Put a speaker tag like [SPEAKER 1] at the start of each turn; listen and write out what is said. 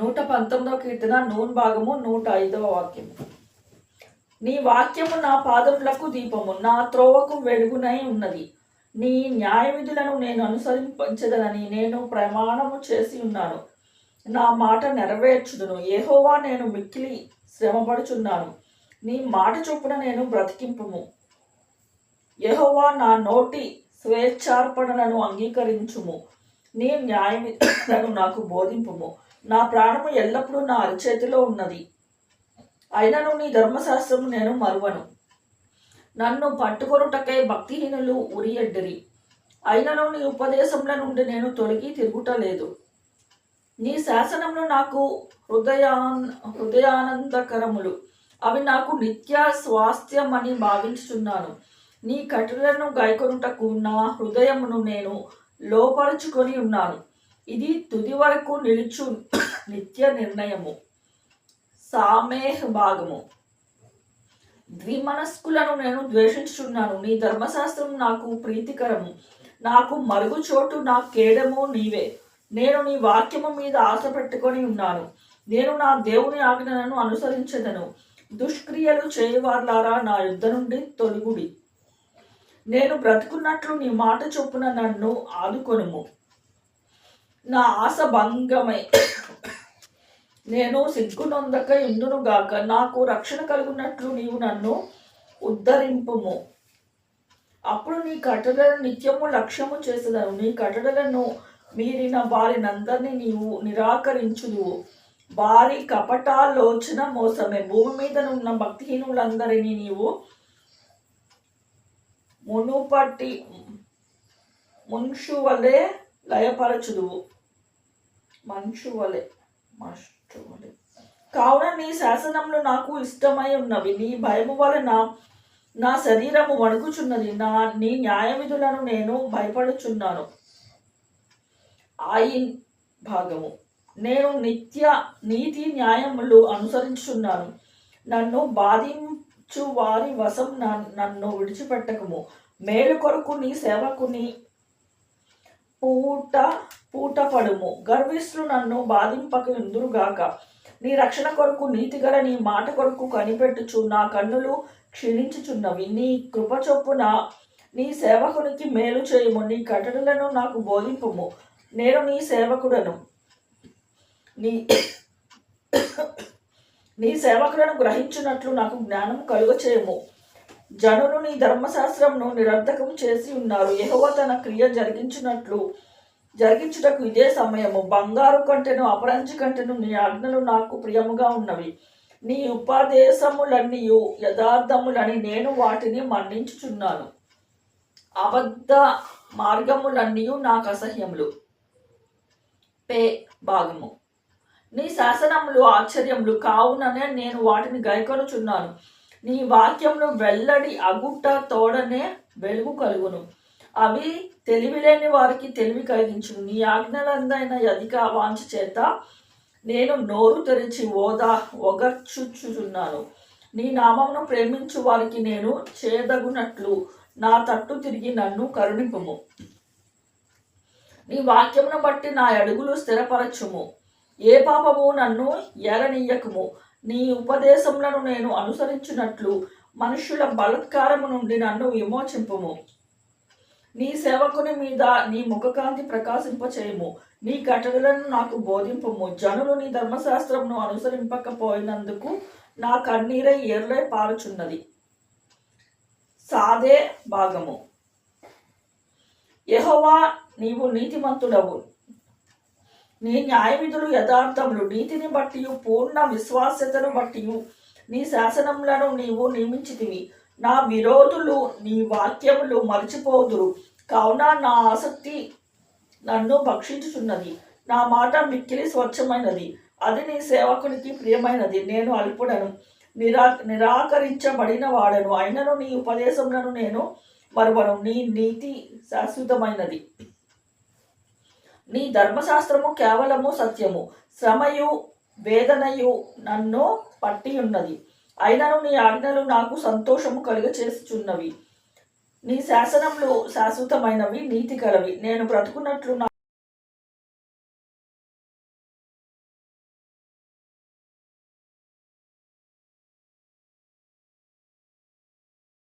[SPEAKER 1] 119వ కీర్తన noon భాగము 105వ వాక్యము. నీ వాక్యము నా పాదములకు దీపము, నా త్రోవకు వెలుగునై ఉన్నది. నీ న్యాయ విధులను నేను అనుసరించదనని నేను ప్రమాణము చేసి ఉన్నాను. నా మాట నెరవేర్చుదును. యెహోవా, నేను మిక్కిలి శ్రమపడుచున్నాను. నీ మాట చొప్పున నేను బ్రతికింపుము. యెహోవా, నా నోటి స్వేచ్ఛార్పణలను అంగీకరించుము. నీ న్యాయ విధులను నాకు బోధింపుము. నా ప్రాణము ఎల్లప్పుడూ నా అరచేతిలో ఉన్నది. అయినను నీ ధర్మశాస్త్రము నేను మరువను. నన్ను పట్టుకొనుటకై భక్తిహీనులు ఉరియడ్డిరి. అయినను నీ ఉపదేశముల నుండి నేను తొలగి తిరుగుటలేదు. నీ శాసనములు నాకు హృదయానందకరములు. అవి నాకు నిత్య స్వాస్థ్యమని భావించుచున్నాను. నీ కట్టడలను గైకొనుటకు నా హృదయమును నేను లోపరుచుకొని ఉన్నాను. ఇది తుది వరకు నిలుచు నిత్య నిర్ణయము. సామేహ్ భాగము. ద్విమనస్కులను నేను ద్వేషించుచున్నాను. నీ ధర్మశాస్త్రం నాకు ప్రీతికరము. నాకు మరుగుచోటు, నా కేడము నీవే. నేను నీ వాక్యము మీద ఆశ పెట్టుకొని ఉన్నాను. నేను నా దేవుని ఆజ్ఞలను అనుసరించదను. దుష్క్రియలు చేయవార్లారా, నా యుద్ధ నుండి తొలగుడి. నేను బ్రతుకున్నట్లు నీ మాట చొప్పున నన్ను ఆదుకొనుము. నా ఆశ భంగమై నేను సిగ్గునొందక ఇందునుగాక. నాకు రక్షణ కలుగునట్లు నీవు నన్ను ఉద్ధరింపుము. అప్పుడు నీ కట్టడలను నిత్యము లక్ష్యము చేసేదను. నీ కట్టడలను మీరిన వారినందరినీ నీవు నిరాకరించుదువు. వారి కపటాలోచన మోసమే. భూమి మీద ఉన్న భక్తిహీనులందరినీ నీవు మునుపటి మనుషువలే లయపరచుదువు. కావున నీ శాసనములు నాకు ఇష్టమై ఉన్నవి. నీ భయము వలన నా శరీరము వణుకుచున్నది. నీ న్యాయ విధులను నేను భయపడుచున్నాను. ఆయిన్ భాగము. నేను నిత్య నీతి న్యాయములు అనుసరించుచున్నాను. నన్ను బాధించు వారి వశం నన్ను విడిచిపెట్టకము. మేలు కొరకు నీ సేవకుని పూటపడుము. గర్విష్ఠులు నన్ను బాధింపక ఉందురుగాక. నీ రక్షణ కొరకు నీతిగల నీ మాట కొరకు కనిపెట్టుచు నా కన్నులు క్షీణించుచున్నవి. నీ కృప చొప్పున నీ సేవకునికి మేలు చేయుము. నీ కట్టడలను నాకు బోధింపుము. నేను నీ సేవకుడను. నీ సేవకులను గ్రహించున్నట్లు నాకు జ్ఞానం కలుగ చేయము. జనులు నీ ధర్మశాస్త్రమును నిరర్ధకం చేసి ఉన్నారు. యెహోవా తన క్రియ జరిగించుటకు ఇదే సమయము. బంగారు కంటెను అపరంజి కంటెను నీ ఆజ్ఞలు నాకు ప్రియముగా ఉన్నవి. నీ ఉపదేశములన్నీ యథార్థములని నేను వాటిని మన్నించుచున్నాను. అబద్ధ మార్గములన్నీ నాకు అసహ్యములు. పే భాగము. నీ శాసనములు ఆశ్చర్యములు కావుననే నేను వాటిని గైకొనుచున్నాను. నీ వాక్యములు వెల్లడి అగుట తోడనే వెలుగు కలుగును. అవి తెలివిలేని వారికి తెలివి కలిగించును. నీ ఆజ్ఞలందైన అధిక వాంఛ చేత నేను నోరు తెరిచి ఒగర్చుచున్నాను. నీ నామమును ప్రేమించు వారికి నేను చేదగునట్లు నా తట్టు తిరిగి నన్ను కరుణింపుము. నీ వాక్యమును బట్టి నా అడుగులు స్థిరపరచుము. ఏ పాపము నన్ను ఏలనీయకుము. నీ ఉపదేశములను నేను అనుసరించినట్లు మనుష్యుల బలత్కారము నుండి నన్ను విమోచింపుము. నీ సేవకుని మీద నీ ముఖకాంతి ప్రకాశింపచేయము. నీ కట్టడలను నాకు బోధింపుము. జనులు నీ ధర్మశాస్త్రమును అనుసరింపకపోయినందుకు నా కన్నీరై ఏర్లై పారుచున్నది. సాదే భాగము. యెహోవా, నీవు నీతిమంతుడవు. నీ న్యాయ విధులు యథార్థములు. నీతిని బట్టి పూర్ణ విశ్వాస్యతను బట్టి నీ శాసనములను నీవు నియమించితివి. నా విరోధులు నీ వాక్యములు మరచిపోదురు. కావున నా ఆసక్తి నన్ను భక్షించుచున్నది. నా మాట మిక్కిలి స్వచ్ఛమైనది. అది నీ సేవకునికి ప్రియమైనది. నేను అల్పుడను, నిరాకరించబడిన వాడను. అయినను నీ ఉపదేశములను నేను మరువను. నీ నీతి శాశ్వతమైనది. నీ ధర్మశాస్త్రము కేవలము సత్యము. శ్రమయు వేదనయు నన్ను పట్టి ఉన్నది. అయినను నీ ఆజ్ఞలు నాకు సంతోషము కలుగచేస్తున్నవి. నీ శాసనములు శాశ్వతమైనవి, నీతి కలవి. నేను బ్రతుకున్నట్లు